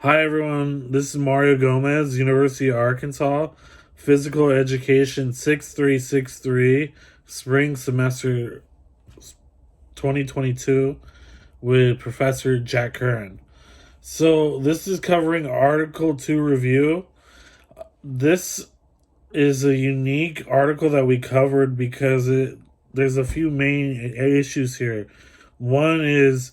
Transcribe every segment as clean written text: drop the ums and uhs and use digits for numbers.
Hi everyone, this is Mario Gomez, University of Arkansas, Physical Education 6363, Spring Semester 2022 with Professor Jack Curran. So this is covering Article 2 review. This is a unique article that we covered because there's a few main issues here. One is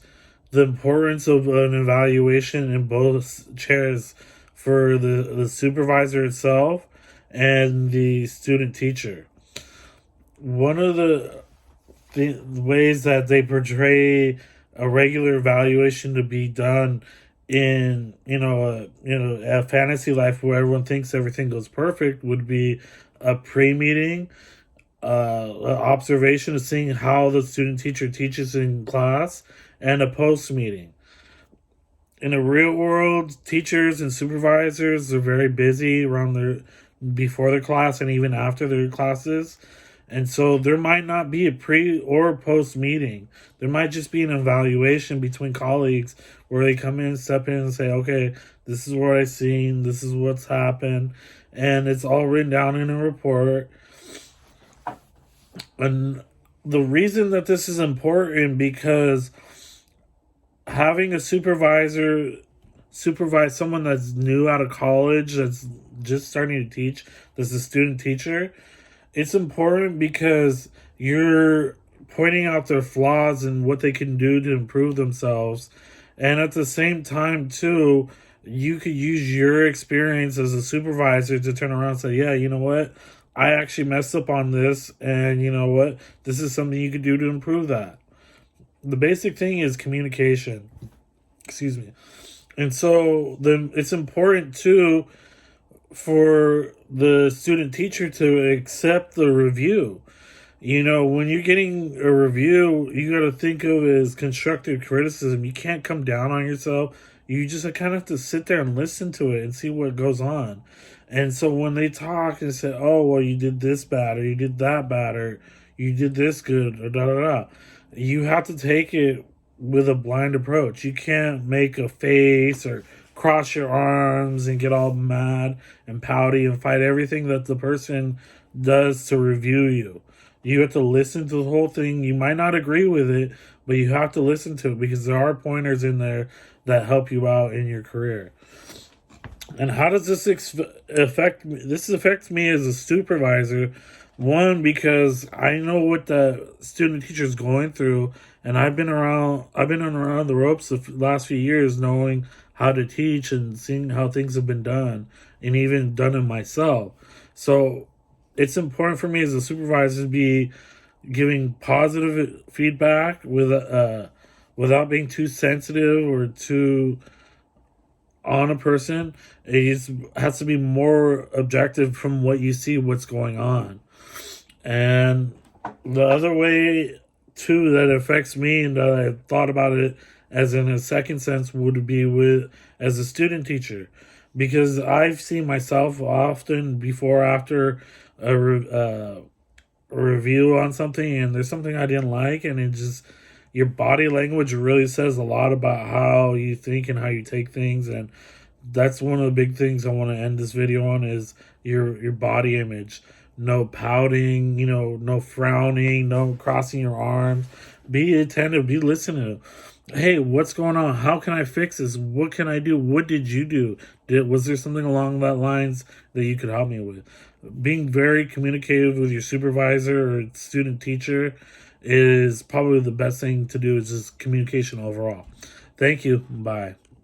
the importance of an evaluation in both chairs for the supervisor itself and the student teacher. One of the ways that they portray a regular evaluation to be done in a fantasy life where everyone thinks everything goes perfect would be a pre-meeting observation of seeing how the student teacher teaches in class and a post meeting. In the real world, teachers and supervisors are very busy around their before their class and even after their classes. And so there might not be a pre or post meeting. There might just be an evaluation between colleagues where they come in, step in, and say, okay, this is what I've seen, this is what's happened, and it's all written down in a report. And the reason that this is important because having a supervisor supervise someone that's new out of college, that's just starting to teach, that's a student teacher, it's important because you're pointing out their flaws and what they can do to improve themselves. And at the same time, too, you could use your experience as a supervisor to turn around and say, yeah, you know what? I actually messed up on this. And you know what? This is something you could do to improve that. The basic thing is communication. Excuse me. And so then it's important, too, for the student teacher to accept the review. You know, when you're getting a review, you got to think of it as constructive criticism. You can't come down on yourself. You just kind of have to sit there and listen to it and see what goes on. And so when they talk and say, oh, well, you did this bad, or you did that bad, or you did this good, or da da da, you have to take it with a blind approach. You can't make a face or cross your arms and get all mad and pouty and fight everything that the person does to review you. You have to listen to the whole thing. You might not agree with it, but you have to listen to it because there are pointers in there that help you out in your career. And how does this affect me? This affects me as a supervisor. One, because I know what the student teacher is going through, and I've been around the ropes the last few years, knowing how to teach and seeing how things have been done, and even done it myself. So it's important for me as a supervisor to be giving positive feedback without being too sensitive or too on a person. Has to be more objective from what you see, what's going on. And the other way too that affects me, and that I thought about it as in a second sense, would be with as a student teacher, because I've seen myself often before after a review on something, and there's something I didn't like, and it just, your body language really says a lot about how you think and how you take things. And that's one of the big things I want to end this video on is your body image. No pouting, no frowning, no crossing your arms. Be attentive, be listening. Hey, what's going on? How can I fix this? What can I do? What did you do? Was there something along that lines that you could help me with? Being very communicative with your supervisor or student teacher is probably the best thing to do, is just communication overall. Thank you. Bye.